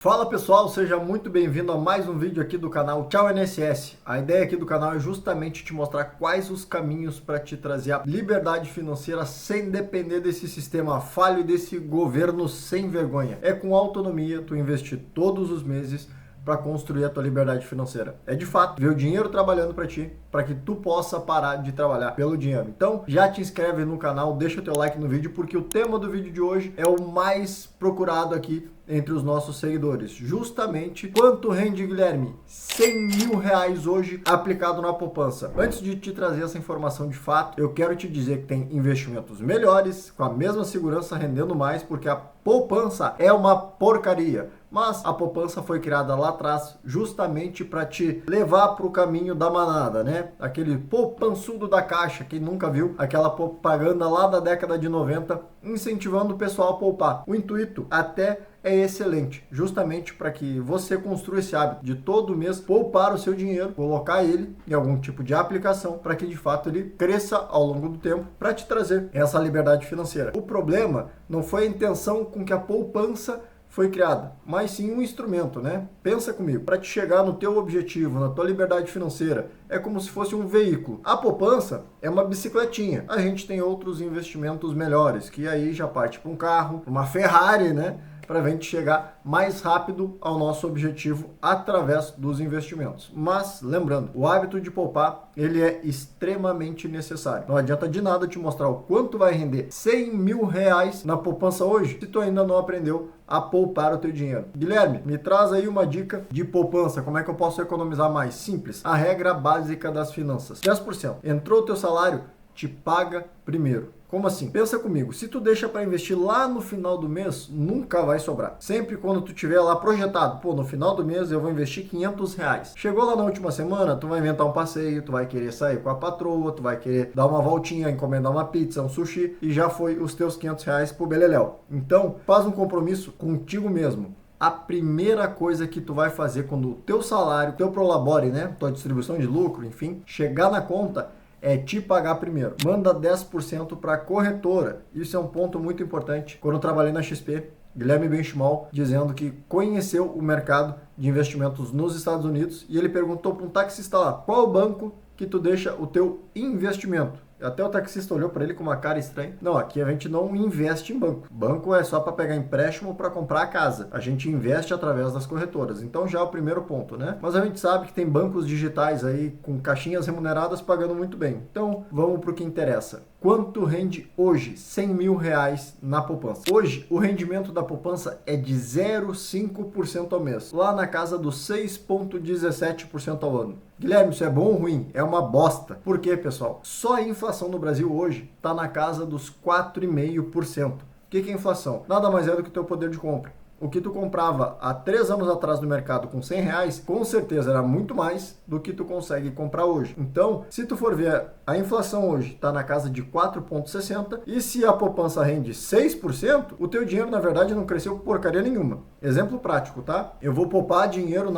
Fala pessoal, seja muito bem-vindo a mais um vídeo aqui do canal Tchau INSS. A ideia aqui do canal é justamente te mostrar quais os caminhos para te trazer a liberdade financeira sem depender desse sistema falho e desse governo sem vergonha. É com autonomia tu investir todos os meses para construir a tua liberdade financeira. É de fato ver o dinheiro trabalhando para ti, para que tu possa parar de trabalhar pelo dinheiro. Então, já te inscreve no canal, deixa o teu like no vídeo, porque o tema do vídeo de hoje é o mais procurado aqui entre os nossos seguidores. Justamente, quanto rende, Guilherme? 100 mil reais hoje aplicado na poupança. Antes de te trazer essa informação de fato, eu quero te dizer que tem investimentos melhores, com a mesma segurança, rendendo mais, porque a poupança é uma porcaria. Mas a poupança foi criada lá atrás justamente para te levar para o caminho da manada, né? Aquele poupançudo da Caixa, quem nunca viu aquela propaganda lá da década de 90, incentivando o pessoal a poupar. O intuito até é excelente, justamente para que você construa esse hábito de todo mês poupar o seu dinheiro, colocar ele em algum tipo de aplicação para que de fato ele cresça ao longo do tempo para te trazer essa liberdade financeira. O problema não foi a intenção com que a poupança foi criada, mas sim um instrumento, né? Pensa comigo, para te chegar no teu objetivo, na tua liberdade financeira, é como se fosse um veículo. A poupança é uma bicicletinha. A gente tem outros investimentos melhores, que aí já parte para um carro, uma Ferrari, né? Para a gente chegar mais rápido ao nosso objetivo através dos investimentos. Mas, lembrando, o hábito de poupar, ele é extremamente necessário. Não adianta de nada te mostrar o quanto vai render 100 mil reais na poupança hoje, se tu ainda não aprendeu a poupar o teu dinheiro. Guilherme, me traz aí uma dica de poupança. Como é que eu posso economizar mais? Simples. A regra básica das finanças. 10%. Entrou o teu salário, te paga primeiro. Como assim? Pensa comigo, se tu deixa para investir lá no final do mês, nunca vai sobrar. Sempre quando tu tiver lá projetado, pô, no final do mês eu vou investir 500 reais. Chegou lá na última semana, tu vai inventar um passeio, tu vai querer sair com a patroa, tu vai querer dar uma voltinha, encomendar uma pizza, um sushi, e já foi os teus 500 reais pro beleléu. Então, faz um compromisso contigo mesmo. A primeira coisa que tu vai fazer quando o teu salário, teu prolabore, né, tua distribuição de lucro, enfim, chegar na conta, é te pagar primeiro. Manda 10% para a corretora. Isso é um ponto muito importante. Quando eu trabalhei na XP, Guilherme Benchimol dizendo que conheceu o mercado de investimentos nos Estados Unidos e ele perguntou para um taxista lá, qual o banco que tu deixa o teu investimento? Até o taxista olhou para ele com uma cara estranha. Não, aqui a gente não investe em banco. Banco é só para pegar empréstimo para comprar a casa. A gente investe através das corretoras. Então já é o primeiro ponto, né? Mas a gente sabe que tem bancos digitais aí com caixinhas remuneradas pagando muito bem. Então vamos para o que interessa. Quanto rende hoje 100 mil reais na poupança? Hoje o rendimento da poupança é de 0,5% ao mês. Lá na casa dos 6,17% ao ano. Guilherme, isso é bom ou ruim? É uma bosta. Por quê, pessoal? Só a inflação no Brasil hoje está na casa dos 4,5%. O que é inflação? Nada mais é do que o teu poder de compra. O que tu comprava há 3 anos atrás no mercado com 100 reais, com certeza era muito mais do que tu consegue comprar hoje. Então, se tu for ver, a inflação hoje está na casa de 4,60 e se a poupança rende 6%, o teu dinheiro, na verdade, não cresceu porcaria nenhuma. Exemplo prático, tá? Eu vou poupar dinheiro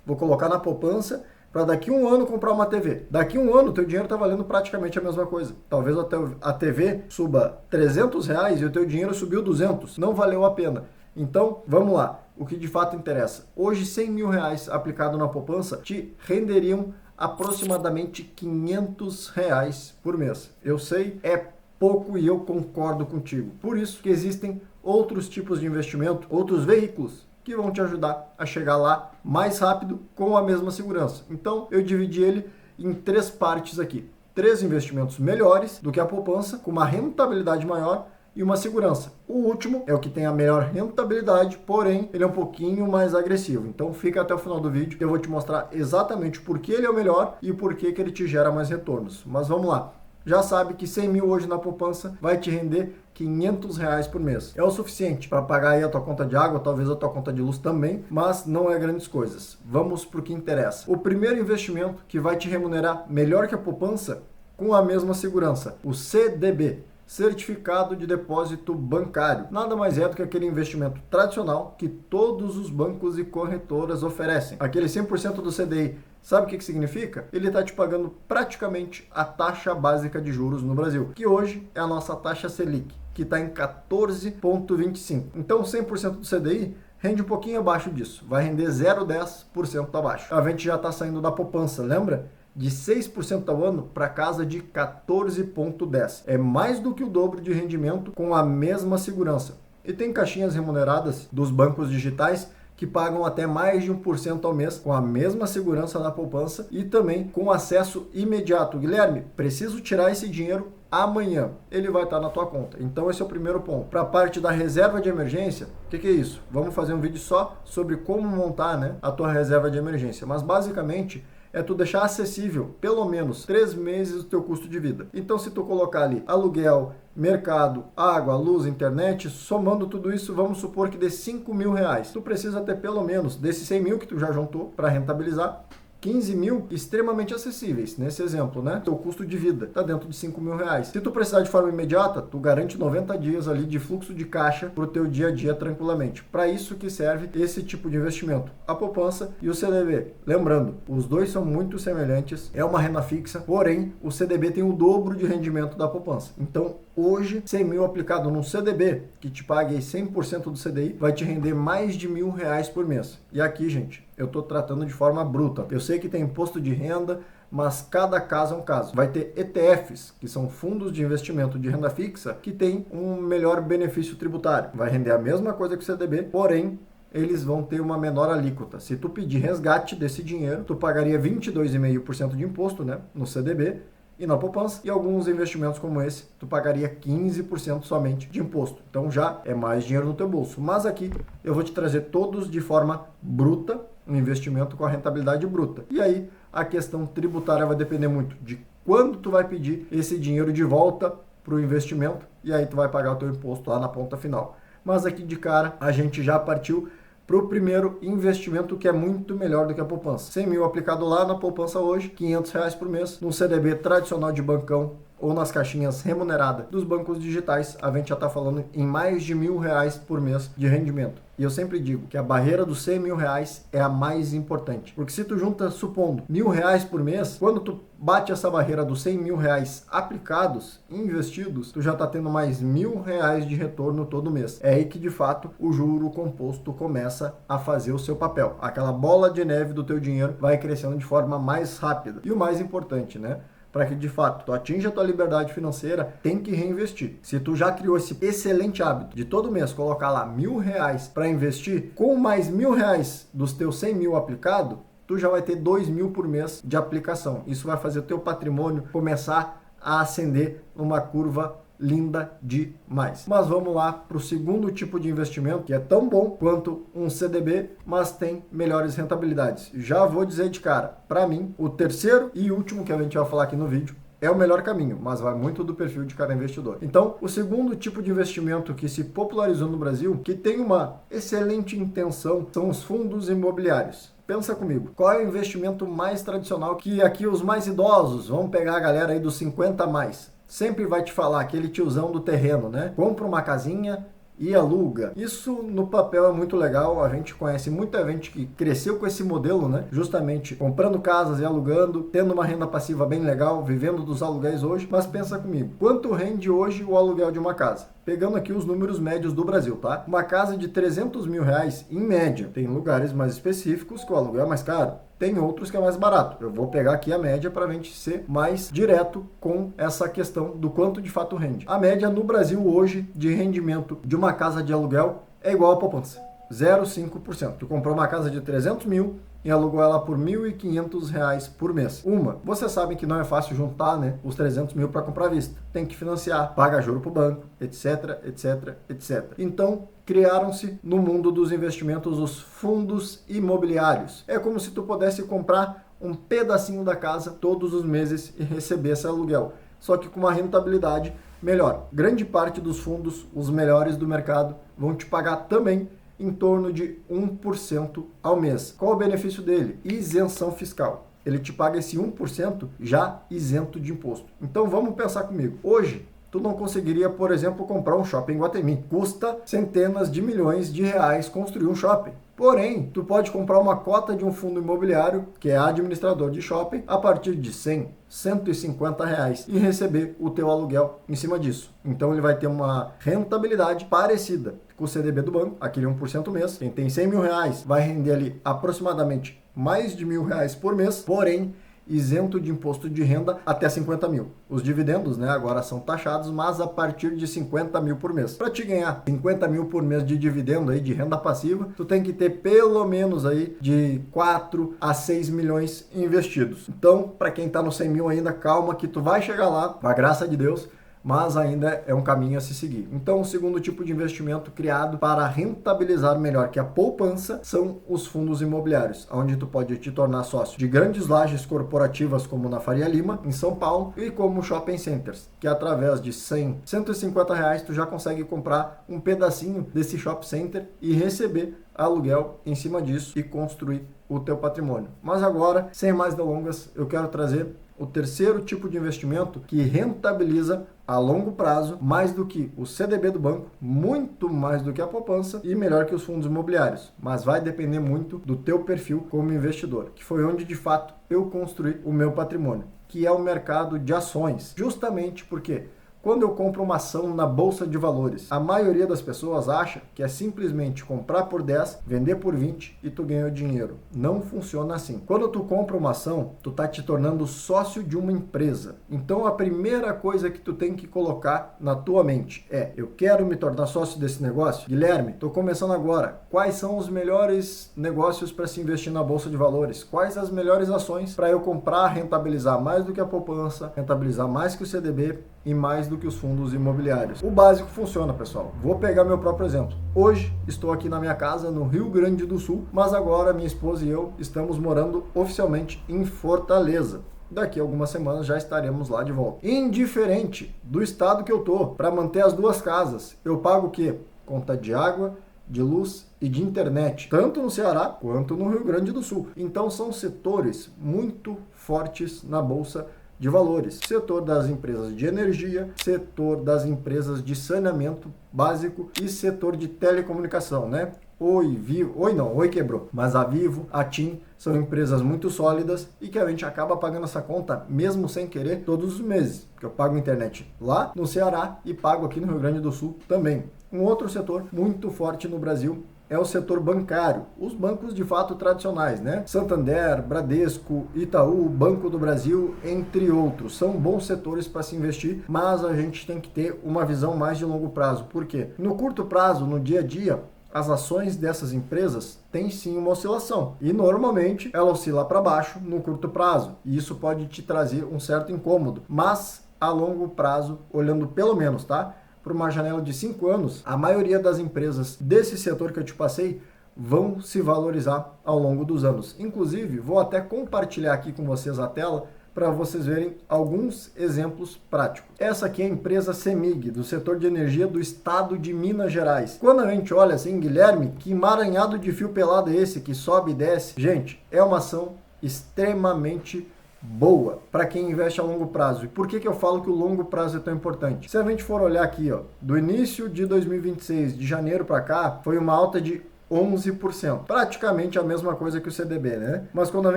vou colocar na poupança para daqui um ano comprar uma TV. Daqui um ano, o teu dinheiro está valendo praticamente a mesma coisa. Talvez a TV suba 300 reais e o teu dinheiro subiu 200. Não valeu a pena. Então, vamos lá. O que de fato interessa. Hoje, 100 mil reais aplicado na poupança te renderiam aproximadamente 500 reais por mês. Eu sei, é pouco e eu concordo contigo. Por isso que existem outros tipos de investimento, outros veículos que vão te ajudar a chegar lá mais rápido com a mesma segurança. Então, eu dividi ele em 3 partes aqui. 3 investimentos melhores do que a poupança, com uma rentabilidade maior e uma segurança. O último é o que tem a melhor rentabilidade, porém, ele é um pouquinho mais agressivo. Então, fica até o final do vídeo que eu vou te mostrar exatamente por que ele é o melhor e por que ele te gera mais retornos. Mas vamos lá. Já sabe que 100 mil hoje na poupança vai te render 500 reais por mês. É o suficiente para pagar aí a tua conta de água, talvez a tua conta de luz também, mas não é grandes coisas. Vamos para o que interessa. O primeiro investimento que vai te remunerar melhor que a poupança com a mesma segurança, o CDB. Certificado de Depósito Bancário. Nada mais é do que aquele investimento tradicional que todos os bancos e corretoras oferecem. Aquele 100% do CDI. Sabe o que significa? Ele está te pagando praticamente a taxa básica de juros no Brasil, que hoje é a nossa taxa Selic, que está em 14,25. Então 100% do CDI rende um pouquinho abaixo disso, vai render 0,10% abaixo. A gente já está saindo da poupança, lembra? De 6% ao ano para casa de 14,10%. É mais do que o dobro de rendimento com a mesma segurança. E tem caixinhas remuneradas dos bancos digitais que pagam até mais de 1% ao mês com a mesma segurança na poupança e também com acesso imediato. Guilherme, preciso tirar esse dinheiro amanhã, ele vai estar na tua conta. Então esse é o primeiro ponto. Para a parte da reserva de emergência, o que é isso? Vamos fazer um vídeo só sobre como montar, né, a tua reserva de emergência. Mas basicamente é tu deixar acessível pelo menos 3 meses o teu custo de vida. Então se tu colocar ali aluguel, mercado, água, luz, internet, somando tudo isso, vamos supor que dê 5 mil reais. Tu precisa ter pelo menos desses 100 mil que tu já juntou para rentabilizar, 15 mil extremamente acessíveis, nesse exemplo, né? Teu custo de vida está dentro de 5 mil reais. Se tu precisar de forma imediata, tu garante 90 dias ali de fluxo de caixa para o teu dia a dia tranquilamente. Para isso que serve esse tipo de investimento, a poupança e o CDB. Lembrando, os dois são muito semelhantes, é uma renda fixa, porém o CDB tem o dobro de rendimento da poupança. Então, hoje, 100 mil aplicado num CDB, que te pague 100% do CDI, vai te render mais de R$1.000 por mês. E aqui, gente, eu estou tratando de forma bruta. Eu sei que tem imposto de renda, mas cada caso é um caso. Vai ter ETFs, que são fundos de investimento de renda fixa, que tem um melhor benefício tributário. Vai render a mesma coisa que o CDB, porém, eles vão ter uma menor alíquota. Se tu pedir resgate desse dinheiro, tu pagaria 22,5% de imposto, né, no CDB, e na poupança, e alguns investimentos como esse, tu pagaria 15% somente de imposto. Então já é mais dinheiro no teu bolso. Mas aqui eu vou te trazer todos de forma bruta, um investimento com a rentabilidade bruta. E aí a questão tributária vai depender muito de quando tu vai pedir esse dinheiro de volta para o investimento, e aí tu vai pagar o teu imposto lá na ponta final. Mas aqui de cara a gente já partiu para o primeiro investimento, que é muito melhor do que a poupança. 100 mil aplicado lá na poupança hoje, R$500 por mês, num CDB tradicional de bancão ou nas caixinhas remuneradas dos bancos digitais, a gente já está falando em mais de R$1.000 por mês de rendimento. E eu sempre digo que a barreira dos 100 mil reais é a mais importante. Porque se tu junta, supondo, R$1.000 por mês, quando tu bate essa barreira dos 100 mil reais aplicados, investidos, tu já está tendo mais R$1.000 de retorno todo mês. É aí que, de fato, o juro composto começa a fazer o seu papel. Aquela bola de neve do teu dinheiro vai crescendo de forma mais rápida. E o mais importante, né? Para que de fato tu atinja a tua liberdade financeira, tem que reinvestir. Se tu já criou esse excelente hábito de todo mês colocar lá R$1.000 para investir, com mais R$1.000 dos teus 100 mil aplicado, tu já vai ter 2 mil por mês de aplicação. Isso vai fazer o teu patrimônio começar a ascender numa curva linda demais. Mas vamos lá para o segundo tipo de investimento, que é tão bom quanto um CDB, mas tem melhores rentabilidades. Já vou dizer de cara, para mim, o terceiro e último que a gente vai falar aqui no vídeo é o melhor caminho, mas vai muito do perfil de cada investidor. Então, o segundo tipo de investimento que se popularizou no Brasil, que tem uma excelente intenção, são os fundos imobiliários. Pensa comigo, qual é o investimento mais tradicional que aqui os mais idosos, vamos pegar a galera aí dos 50 a mais, sempre vai te falar, aquele tiozão do terreno, né? Compra uma casinha e aluga. Isso no papel é muito legal, a gente conhece muita gente que cresceu com esse modelo, né? Justamente comprando casas e alugando, tendo uma renda passiva bem legal, vivendo dos aluguéis hoje. Mas pensa comigo, quanto rende hoje o aluguel de uma casa? Pegando aqui os números médios do Brasil, tá? Uma casa de 300 mil reais, em média, tem lugares mais específicos que o aluguel é mais caro. Tem outros que é mais barato. Eu vou pegar aqui a média para a gente ser mais direto com essa questão do quanto de fato rende. A média no Brasil hoje de rendimento de uma casa de aluguel é igual à poupança. 0,5%. Tu comprou uma casa de 300 mil e alugou ela por R$1.500 por mês. Vocês sabem que não é fácil juntar, né, os 300 mil para comprar à vista. Tem que financiar, paga juro para o banco, etc, etc, etc. Então, criaram-se no mundo dos investimentos os fundos imobiliários. É como se tu pudesse comprar um pedacinho da casa todos os meses e receber esse aluguel, só que com uma rentabilidade melhor. Grande parte dos fundos, os melhores do mercado, vão te pagar também em torno de 1% ao mês. Qual o benefício dele? Isenção fiscal. Ele te paga esse 1% já isento de imposto. Então vamos pensar comigo. Hoje, tu não conseguiria, por exemplo, comprar um shopping em Iguatemi. Custa centenas de milhões de reais construir um shopping. Porém, tu pode comprar uma cota de um fundo imobiliário, que é administrador de shopping, a partir de 100, 150 reais e receber o teu aluguel em cima disso. Então ele vai ter uma rentabilidade parecida. com o CDB do banco, aquele 1% mês. Quem tem 100 mil reais vai render ali aproximadamente mais de R$1.000 por mês, porém isento de imposto de renda até 50 mil. Os dividendos, né, agora são taxados, mas a partir de 50 mil por mês. Para te ganhar 50 mil por mês de dividendo aí, de renda passiva, tu tem que ter pelo menos aí de 4 a 6 milhões investidos. Então, para quem está no 100 mil ainda, calma que tu vai chegar lá, com a graça de Deus, mas ainda é um caminho a se seguir. Então, o segundo tipo de investimento criado para rentabilizar melhor que a poupança são os fundos imobiliários, onde tu pode te tornar sócio de grandes lajes corporativas como na Faria Lima, em São Paulo, e como shopping centers, que através de 100, 150 reais tu já consegue comprar um pedacinho desse shopping center e receber aluguel em cima disso e construir o teu patrimônio. Mas agora, sem mais delongas, eu quero trazer o terceiro tipo de investimento que rentabiliza a longo prazo mais do que o CDB do banco, muito mais do que a poupança e melhor que os fundos imobiliários. Mas vai depender muito do teu perfil como investidor, que foi onde de fato eu construí o meu patrimônio, que é o mercado de ações. Justamente porque quando eu compro uma ação na Bolsa de Valores, a maioria das pessoas acha que é simplesmente comprar por 10, vender por 20 e tu ganha o dinheiro. Não funciona assim. Quando tu compra uma ação, tu tá te tornando sócio de uma empresa. Então a primeira coisa que tu tem que colocar na tua mente é: eu quero me tornar sócio desse negócio? Guilherme, tô começando agora. Quais são os melhores negócios para se investir na Bolsa de Valores? Quais as melhores ações para eu comprar, rentabilizar mais do que a poupança, rentabilizar mais que o CDB e mais do que os fundos imobiliários? O básico funciona, pessoal. Vou pegar meu próprio exemplo. Hoje estou aqui na minha casa no Rio Grande do Sul, mas agora minha esposa e eu estamos morando oficialmente em Fortaleza. Daqui a algumas semanas já estaremos lá de volta. Indiferente do estado que eu tô, para manter as duas casas, eu pago o quê? Conta de água, de luz e de internet, tanto no Ceará quanto no Rio Grande do Sul. Então são setores muito fortes na Bolsa de Valores. Setor das empresas de energia, setor das empresas de saneamento básico e setor de telecomunicação, né? Oi, Vivo, Oi quebrou, mas a Vivo, a TIM são empresas muito sólidas e que a gente acaba pagando essa conta mesmo sem querer todos os meses, porque eu pago internet lá no Ceará e pago aqui no Rio Grande do Sul também. Um outro setor muito forte no Brasil é o setor bancário, os bancos de fato tradicionais, né? Santander, Bradesco, Itaú, Banco do Brasil, entre outros. São bons setores para se investir, mas a gente tem que ter uma visão mais de longo prazo. Por quê? No curto prazo, no dia a dia, as ações dessas empresas têm sim uma oscilação e normalmente ela oscila para baixo no curto prazo e isso pode te trazer um certo incômodo, mas a longo prazo, olhando pelo menos, tá? Por uma janela de 5 anos, a maioria das empresas desse setor que eu te passei vão se valorizar ao longo dos anos. Inclusive, vou até compartilhar aqui com vocês a tela para vocês verem alguns exemplos práticos. Essa aqui é a empresa CEMIG, do setor de energia do estado de Minas Gerais. Quando a gente olha assim, Guilherme, que emaranhado de fio pelado é esse que sobe e desce? Gente, é uma ação extremamente boa para quem investe a longo prazo. E por que eu falo que o longo prazo é tão importante? Se a gente for olhar aqui, ó, do início de 2026, de janeiro para cá, foi uma alta de 11%. Praticamente a mesma coisa que o CDB, né? Mas quando a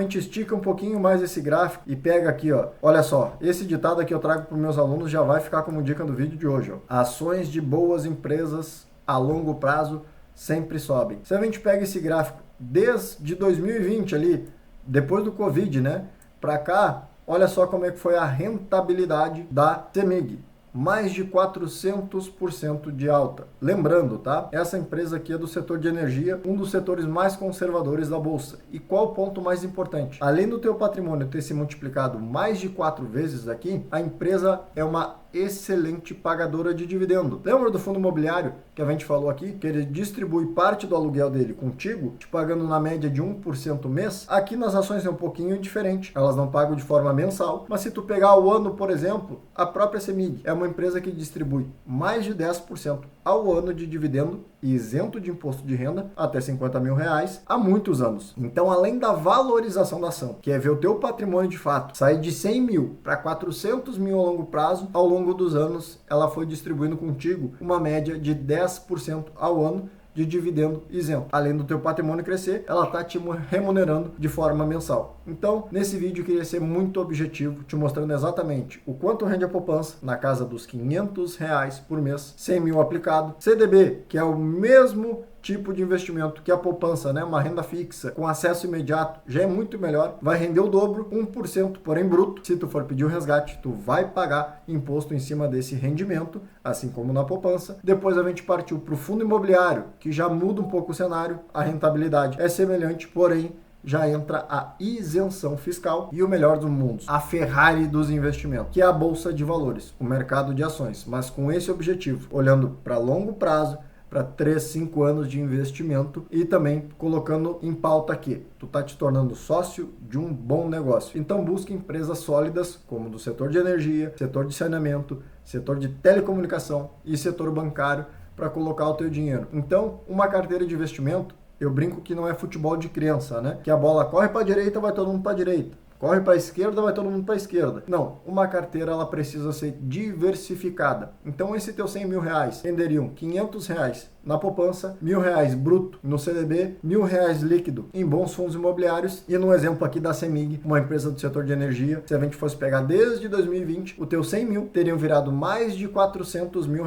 gente estica um pouquinho mais esse gráfico e pega aqui, ó, olha só, esse ditado aqui eu trago para os meus alunos, já vai ficar como dica do vídeo de hoje, ó. Ações de boas empresas a longo prazo sempre sobem. Se a gente pega esse gráfico desde 2020 ali, depois do Covid, né? Para cá, olha só como é que foi a rentabilidade da CEMIG. Mais de 400% de alta. Lembrando, tá? Essa empresa aqui é do setor de energia, um dos setores mais conservadores da Bolsa. E qual o ponto mais importante? Além do teu patrimônio ter se multiplicado mais de 4 vezes aqui, a empresa é uma excelente pagadora de dividendo. Lembra do fundo imobiliário que a gente falou aqui? Que ele distribui parte do aluguel dele contigo, te pagando na média de 1% mês? Aqui nas ações é um pouquinho diferente. Elas não pagam de forma mensal, mas se tu pegar o ano, por exemplo, a própria CEMIG é uma empresa que distribui mais de 10% ao ano de dividendo e isento de imposto de renda até 50 mil reais há muitos anos. Então, além da valorização da ação, que é ver o teu patrimônio de fato sair de 100 mil para 400 mil a longo prazo, ao longo dos anos ela foi distribuindo contigo uma média de 10% ao ano de de dividendo isento. Além do teu patrimônio crescer, ela está te remunerando de forma mensal. Então, nesse vídeo eu queria ser muito objetivo, te mostrando exatamente o quanto rende a poupança, na casa dos R$500 por mês, 100 mil aplicado. CDB, que é o mesmo tipo de investimento que a poupança, né? Uma renda fixa com acesso imediato, já é muito melhor, vai render o dobro, 1%, porém bruto. Se tu for pedir o resgate, tu vai pagar imposto em cima desse rendimento, assim como na poupança. Depois a gente partiu para o fundo imobiliário, que já muda um pouco o cenário, a rentabilidade é semelhante, porém já entra a isenção fiscal e o melhor dos mundos, a Ferrari dos investimentos, que é a Bolsa de Valores, o mercado de ações, mas com esse objetivo, olhando para longo prazo, para 3, 5 anos de investimento e também colocando em pauta aqui, tu tá te tornando sócio de um bom negócio. Então busque empresas sólidas, como do setor de energia, setor de saneamento, setor de telecomunicação e setor bancário para colocar o teu dinheiro. Então, uma carteira de investimento, eu brinco que não é futebol de criança, né? Que a bola corre para a direita, vai todo mundo para a direita. Corre para a esquerda, vai todo mundo para a esquerda. Não, uma carteira ela precisa ser diversificada. Então esse teu R$100 mil renderiam R$500 na poupança, R$1.000 bruto no CDB, R$1.000 líquido em bons fundos imobiliários e no exemplo aqui da CEMIG, uma empresa do setor de energia, se a gente fosse pegar desde 2020, o teu 100 mil teriam virado mais de R$400 mil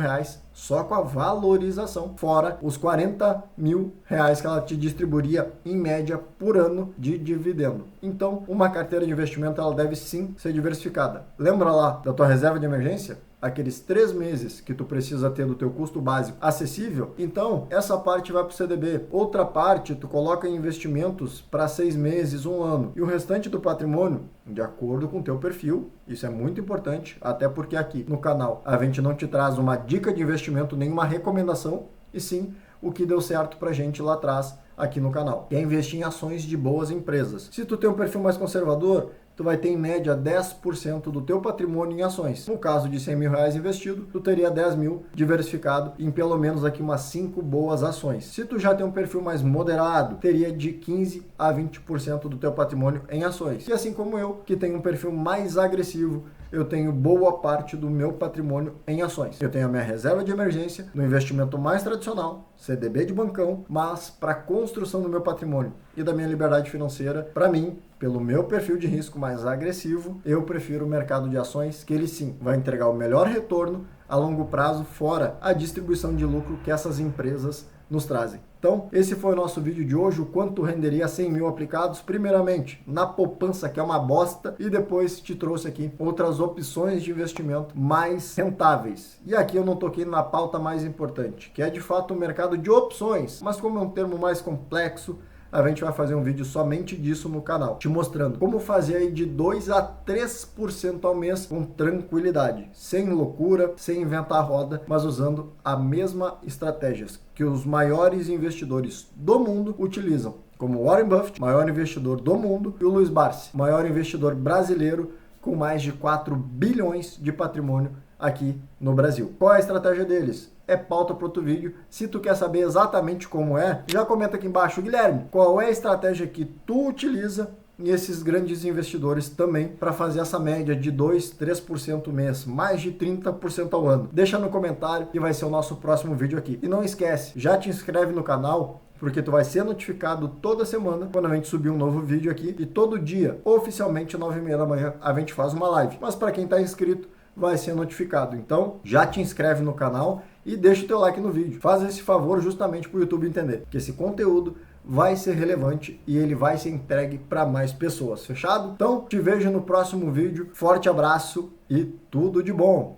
só com a valorização, fora os R$40 mil que ela te distribuiria em média por ano de dividendo. Então, uma carteira de investimento ela deve sim ser diversificada. Lembra lá da tua reserva de emergência? Aqueles 3 meses que tu precisa ter do teu custo básico acessível, então essa parte vai para o CDB. Outra parte tu coloca em investimentos para 6 meses, 1 ano. E o restante do patrimônio, de acordo com o teu perfil, isso é muito importante, até porque aqui no canal a gente não te traz uma dica de investimento, nenhuma recomendação, e sim o que deu certo pra gente lá atrás aqui no canal, que é investir em ações de boas empresas. Se tu tem um perfil mais conservador, tu vai ter em média 10% do teu patrimônio em ações. No caso de R$100 mil investido, tu teria 10 mil diversificado em pelo menos aqui umas 5 boas ações. Se tu já tem um perfil mais moderado, teria de 15 a 20% do teu patrimônio em ações. E assim como eu, que tenho um perfil mais agressivo, eu tenho boa parte do meu patrimônio em ações. Eu tenho a minha reserva de emergência no investimento mais tradicional, CDB de bancão, mas para a construção do meu patrimônio e da minha liberdade financeira, para mim, pelo meu perfil de risco mais agressivo, eu prefiro o mercado de ações, que ele sim vai entregar o melhor retorno a longo prazo, fora a distribuição de lucro que essas empresas nos trazem. Então, esse foi o nosso vídeo de hoje, o quanto renderia 100 mil aplicados, primeiramente na poupança, que é uma bosta, e depois te trouxe aqui outras opções de investimento mais rentáveis. E aqui eu não toquei na pauta mais importante, que é de fato o mercado de opções, mas como é um termo mais complexo, a gente vai fazer um vídeo somente disso no canal, te mostrando como fazer aí de 2 a 3% ao mês com tranquilidade, sem loucura, sem inventar a roda, mas usando a mesma estratégia que os maiores investidores do mundo utilizam, como Warren Buffett, maior investidor do mundo, e o Luiz Barsi, maior investidor brasileiro com mais de 4 bilhões de patrimônio aqui no Brasil. Qual é a estratégia deles? É pauta para outro vídeo. Se tu quer saber exatamente como é, já comenta aqui embaixo. Guilherme, qual é a estratégia que tu utiliza e esses grandes investidores também para fazer essa média de 2, 3% mês, mais de 30% ao ano? Deixa no comentário que vai ser o nosso próximo vídeo aqui. E não esquece, já te inscreve no canal, porque tu vai ser notificado toda semana quando a gente subir um novo vídeo aqui, e todo dia, oficialmente 9h30 da manhã, a gente faz uma live. Mas para quem está inscrito, vai ser notificado. Então, já te inscreve no canal e deixa o teu like no vídeo. Faz esse favor justamente para o YouTube entender que esse conteúdo vai ser relevante e ele vai ser entregue para mais pessoas. Fechado? Então, te vejo no próximo vídeo. Forte abraço e tudo de bom!